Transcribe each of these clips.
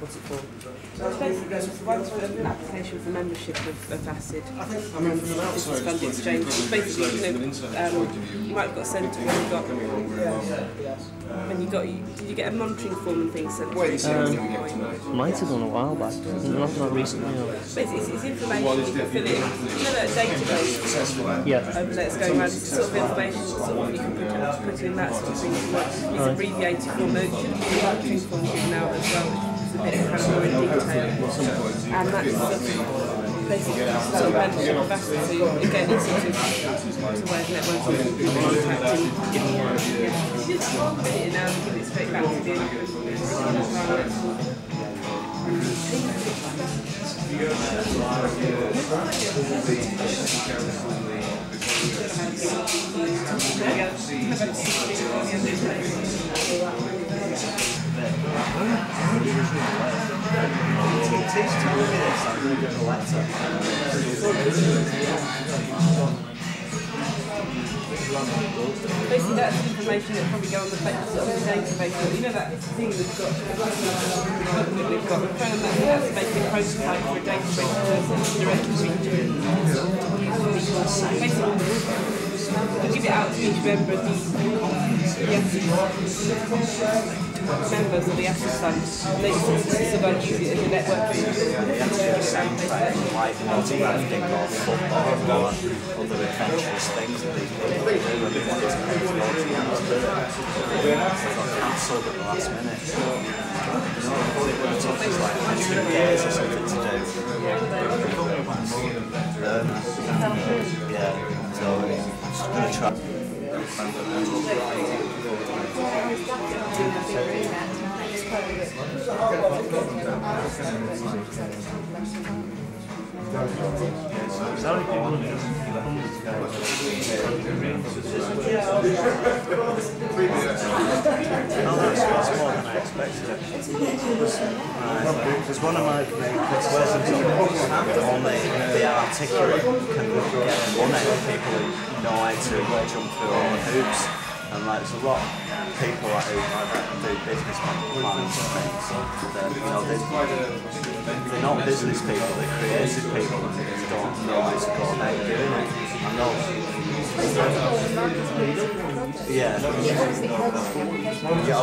What's it for? So it's basically an application for membership of ACID. I mean, from an outside fund exchange. It's basically, you might have got sent to when you got. Did you get a monitoring form and things sent? Might have done a while back, not recently. No. Basically, it's information you can fill in. You know that database? Yeah. That's going around. It's the sort of information sort of you can put in that sort of thing. It's abbreviated form. There should be a monitoring form given out as well, which is a bit kind of more in detail. And that's basically sort of membership of ACID. So again, it's sort of where networks are contacting. Just put it in and give it straight back to the Teach telling me this, I'm going to get a letter. Basically, that's information that probably go on the database. You know that thing we've got, we're trying to make a prototype for a database directly reaching. Basically, we'll give it out to each member of members of the ACID fund, and they sort of use it as a network. Like multi-crafting or football or other adventurous things that these people do. I mean, it's cancelled at the last minute. You know, it took us like 2 days or something to do. Yeah, so I'm just going to try. That's more than I expected. Because one of my criticisms on the articulate can get money. People who know how to jump through all the hoops. And like, there's a lot of people like, who do business plans and things. They're not business people, they're creative people and they just don't know how to go about doing it. I know. Yeah.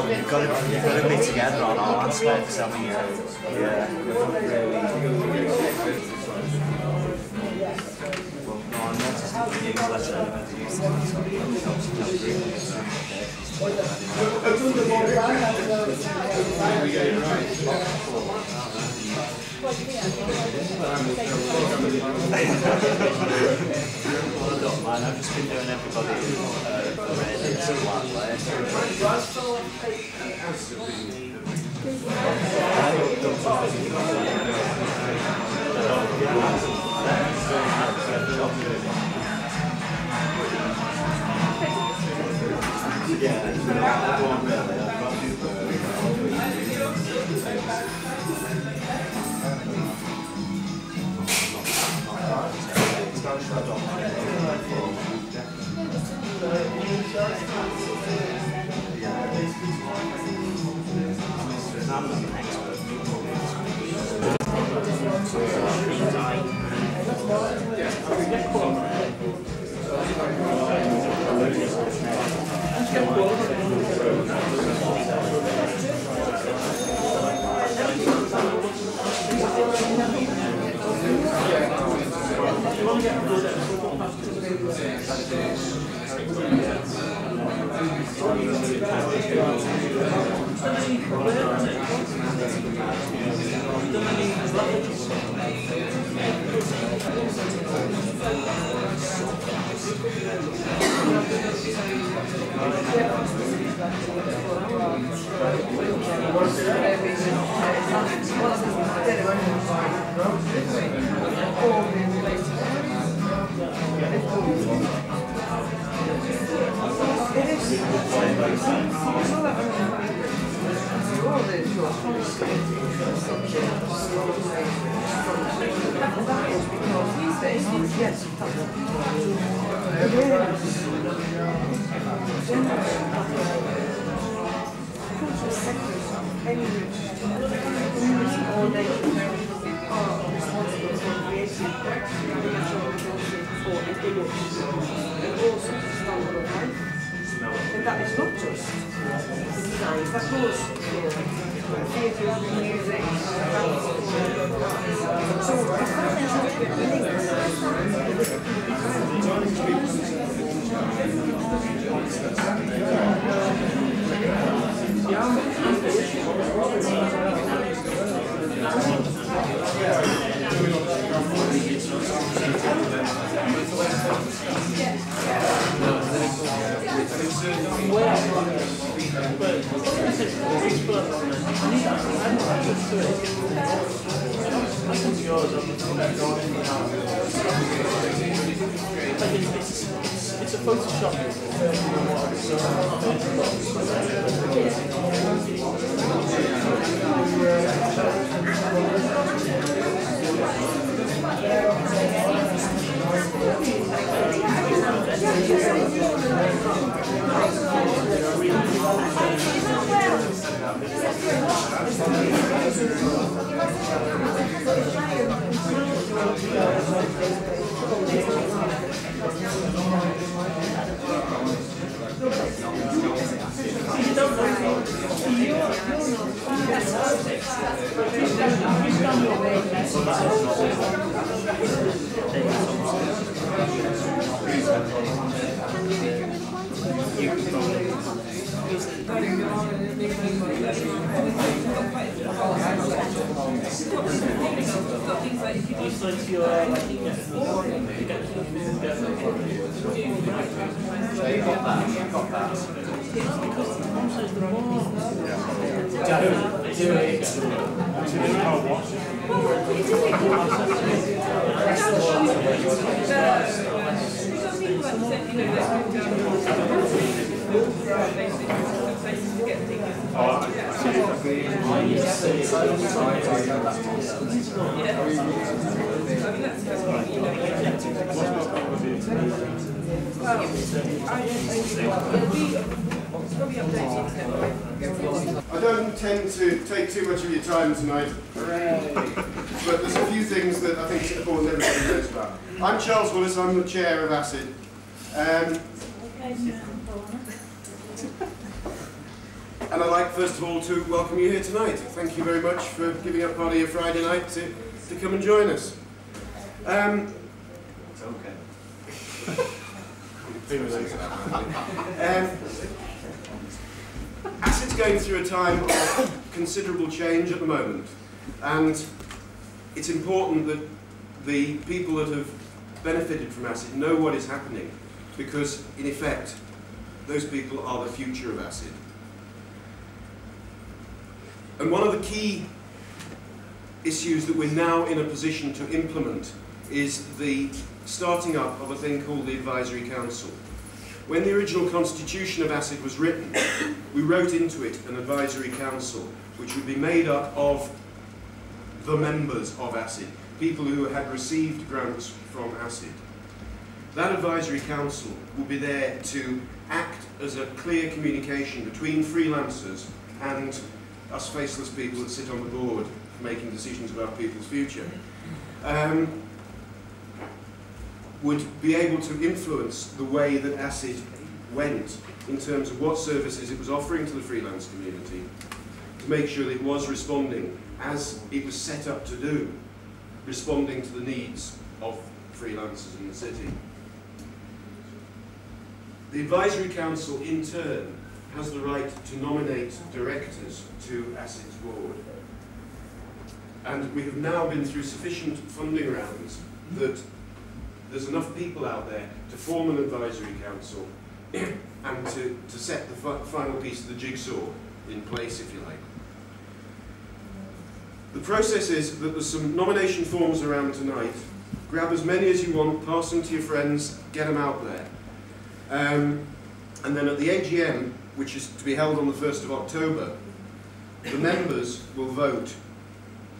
You've got to be together on all aspects, haven't you? Yeah. I noticed the newsletter I don't mind, I've just been doing everybody ratings and what I'm not an expert. And that is not just design, that goes theatre, music, It's a Photoshop. I don't intend to take too much of your time tonight, but there's a few things that I think it's important everybody knows about. I'm Charles Willis, I'm the chair of ACID. And I'd like first of all to welcome you here tonight. Thank you very much for giving up part of your Friday night to come and join us. It's okay. ACID's going through a time of considerable change at the moment, and it's important that the people that have benefited from ACID know what is happening, because in effect those people are the future of ACID. And one of the key issues that we're now in a position to implement is the starting up of a thing called the Advisory Council. When the original constitution of ACID was written, we wrote into it an Advisory Council which would be made up of the members of ACID, people who had received grants from ACID. That Advisory Council will be there to act as a clear communication between freelancers and us faceless people that sit on the board making decisions about people's future. Would be able to influence the way that ACID went in terms of what services it was offering to the freelance community, to make sure that it was responding as it was set up to do. responding to the needs of freelancers in the city. The Advisory Council, in turn, has the right to nominate directors to ASID's board. And we have now been through sufficient funding rounds that there's enough people out there to form an Advisory Council and to set the final piece of the jigsaw in place, if you like. The process is that there's some nomination forms around tonight. Grab as many as you want, pass them to your friends, get them out there. And then at the AGM, which is to be held on the 1st of October, the members will vote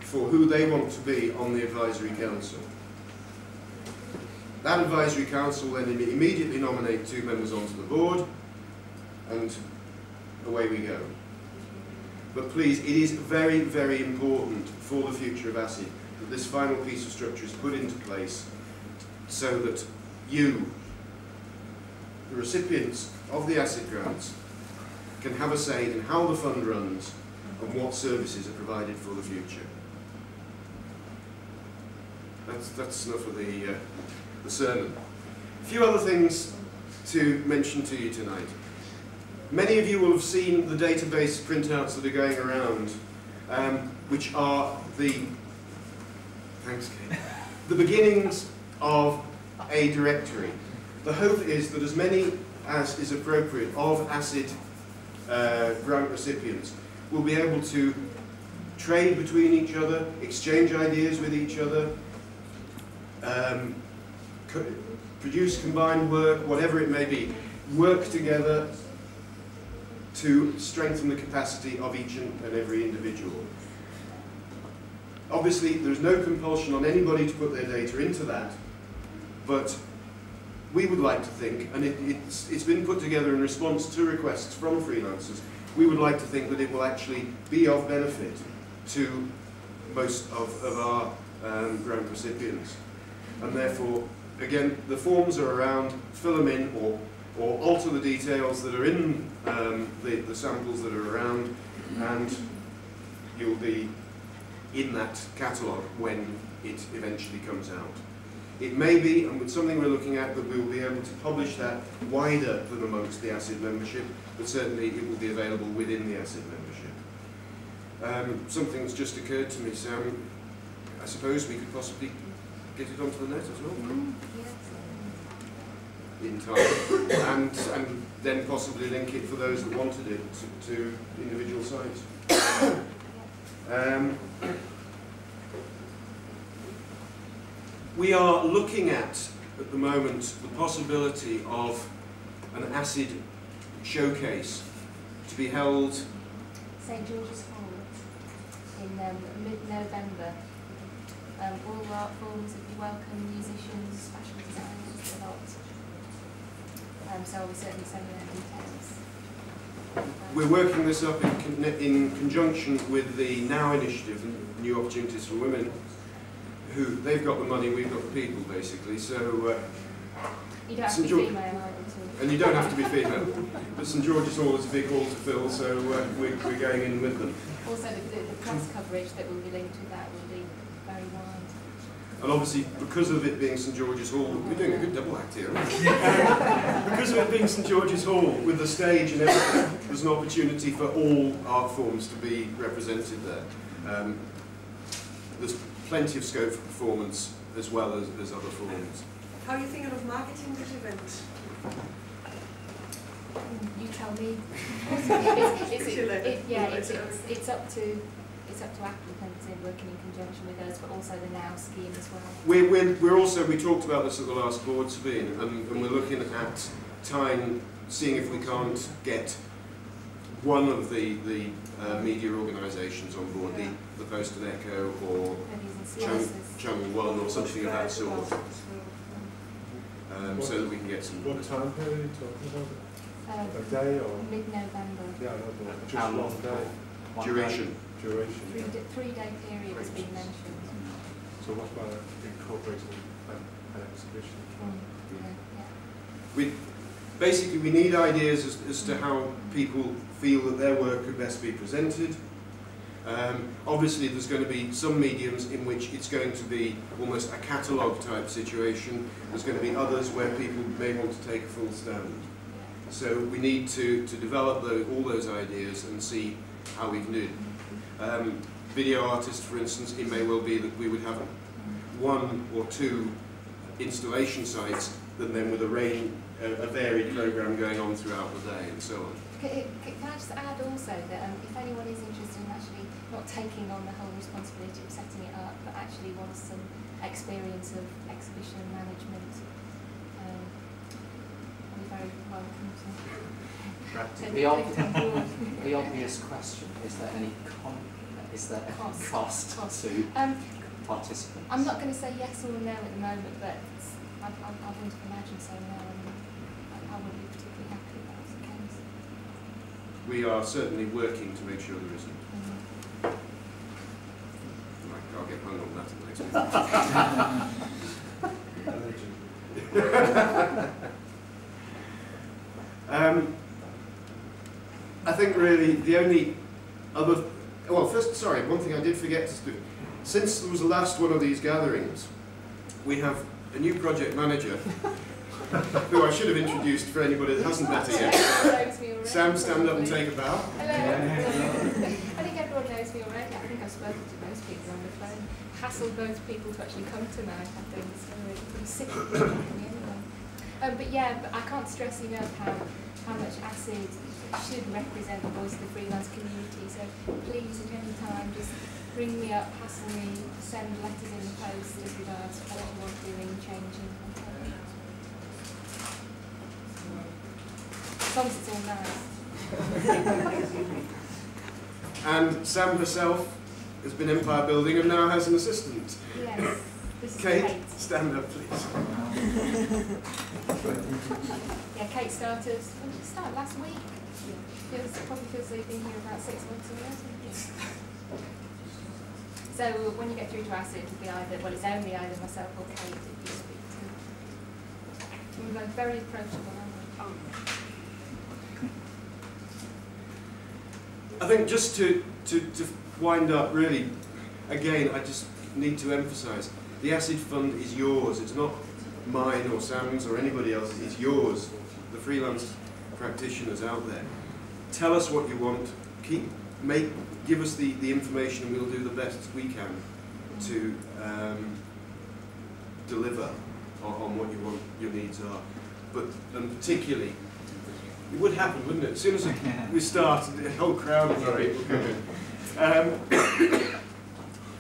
for who they want to be on the Advisory Council. That Advisory Council will then immediately nominate 2 members onto the board, and away we go. But please, it is very, very important for the future of ASID that this final piece of structure is put into place so that you, the recipients of the ASID grants, can have a say in how the fund runs and what services are provided for the future. That's enough of the sermon. A few other things to mention to you tonight. Many of you will have seen the database printouts that are going around, which are the beginnings of a directory. The hope is that as many as is appropriate of ASID grant recipients will be able to trade between each other, exchange ideas with each other, produce combined work, whatever it may be, work together to strengthen the capacity of each and every individual. Obviously, there's no compulsion on anybody to put their data into that, but we would like to think, and it's been put together in response to requests from freelancers, we would like to think that it will actually be of benefit to most of our grant recipients. And therefore, again, the forms are around, fill them in or alter the details that are in the samples that are around, and you'll be in that catalogue when it eventually comes out. It may be, and with something we're looking at, that we will be able to publish that wider than amongst the ASID membership, but certainly it will be available within the ASID membership. Something that's just occurred to me, Sam, I suppose we could possibly get it onto the net as well? In time, and then possibly link it for those that wanted it to individual sites. We are looking at the moment, the possibility of an ASID showcase to be held St George's Hall in mid-November. All art forms would be welcome, musicians, fashion designers, a lot. So I'll be certainly sending out details. We're working this up in conjunction with the Now initiative, New Opportunities for Women, who they've got the money, we've got the people, basically. So you don't have to be female either. And you don't have to be female. But St George's Hall is a big hall to fill, so we're going in with them. Also, the press coverage that will be linked with that will be very wide. And obviously, because of it being St George's Hall, we're doing a good double act here, aren't we? Because of it being St George's Hall, with the stage and everything, there's an opportunity for all art forms to be represented there. There's plenty of scope for performance as well as other forms. How are you thinking of marketing this event? You tell me. It's up to applicants in working in conjunction with us, but also the Now scheme as well. We talked about this at the last board, Sabine, and we're looking at seeing if we can't get one of the media organisations on board, the Post and Echo or Channel 1 or something of that sort, so that we can get some... What time period are you talking about? A day or? Mid-November. Yeah, just one day. Duration. Duration. 3-day period has been mentioned. So what about incorporating an exhibition? Basically, we need ideas as to how people feel that their work could best be presented. Obviously there's going to be some mediums in which it's going to be almost a catalogue type situation. There's going to be others where people may want to take a full stand. So we need to develop all those ideas and see how we can do it. Video artists, for instance, it may well be that we would have 1 or 2 installation sites, and then with a varied programme going on throughout the day and so on. Can I just add also that if anyone is interested in actually not taking on the whole responsibility of setting it up, but actually wants some experience of exhibition management, I'll be very welcome to. The obvious question: is there any cost to participants? I'm not going to say yes or no at the moment, but I wouldn't imagine so now. I wouldn't be particularly happy if that was the case. We are certainly working to make sure there isn't. I'll get hung on that in the next meeting. I think really the only other, well, first, sorry, one thing I did forget to do. Since there was the last one of these gatherings, we have a new project manager who I should have introduced for anybody that hasn't met her yet. Sam, stand up and take a bow. Hello. I think everyone knows me already. I think I've spoken to most people on the phone. Hassled most people to actually come tonight, I think. So it's pretty sick of me anyway. But yeah, but I can't stress enough how much ACID should represent the voice of the freelance community. So please, at any time, just ring me up, hassle me, send letters in the post as regards what you want doing, changing. As long as it's all nice. And Sam herself has been empire building and now has an assistant. Yes. This is Kate, stand up please. Yeah, Kate started, when did it start? Last week? It was probably because they've been here about 6 months or so. So when you get through to ACID, it'll be either, well, it's only either myself or Kate that you speak to. We're both very approachable, aren't we? I think just to wind up, really, again, I just need to emphasise, the ACID fund is yours. It's not mine or Sam's or anybody else's. It's yours, the freelance practitioners out there. Tell us what you want. Give us the information, and we'll do the best we can to deliver on what you want, your needs are. But particularly, it would happen, wouldn't it? As soon as we start, the whole crowd of people come in.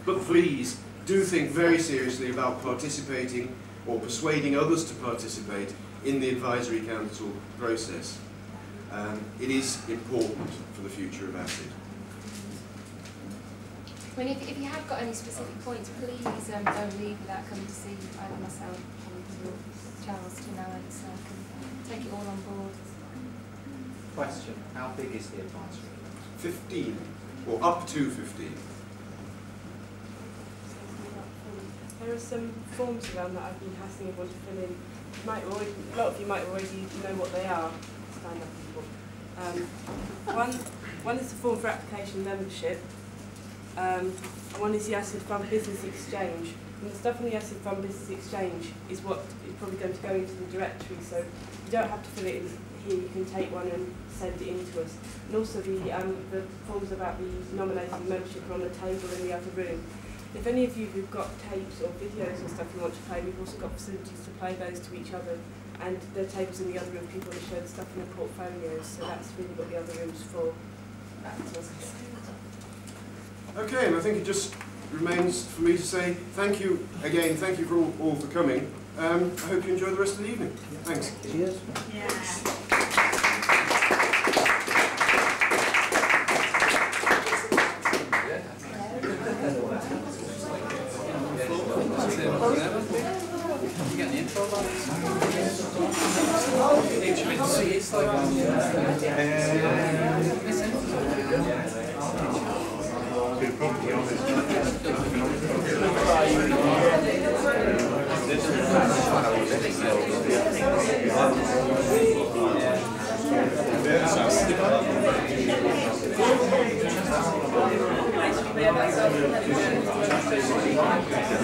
But please, do think very seriously about participating or persuading others to participate in the advisory council process. It is important for the future of ACID. I mean, if you have got any specific points, please don't leave without coming to see either myself or Charles tonight, so I can take it all on board. Question: how big is the advisory? 15, or up to 15. There are some forms around that I've been asking everyone to fill in. A lot of you might already know what they are. Stand up people. One is the form for application membership. And one is the ACID Fund Business Exchange. And the stuff on the ACID Fund Business Exchange is what is probably going to go into the directory, so you don't have to fill it in here, you can take one and send it in to us. And also the forms about the nominating membership are on the table in the other room. If any of you who've got tapes or videos or stuff you want to play, we've also got facilities to play those to each other. And there are tables in the other room, people that show the stuff in their portfolios, so that's really what the other room's for. That's what I was going to say. Okay, and I think it just remains for me to say thank you again, thank you for all for coming. I hope you enjoy the rest of the evening. Thanks. Cheers. Yeah.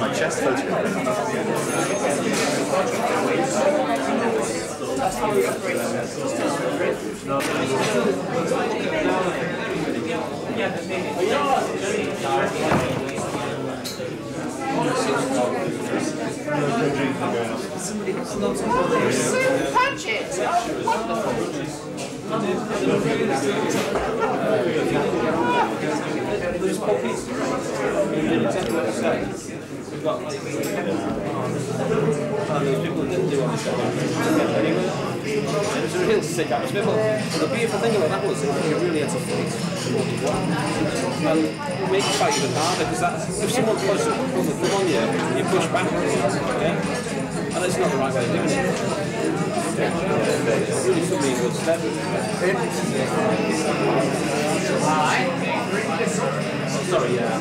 my chest photograph. Punch it! There's poppies. Exactly what I said. We've got like, there's people that didn't do what they said. It's a real sick atmosphere. But the beautiful thing about that was that you really had to fight. And it makes you fight even harder because that's, if someone pushes the thumb on you, you push back. Yeah? And it's not the right way of doing it. It really put me in good stead. Sorry, yeah.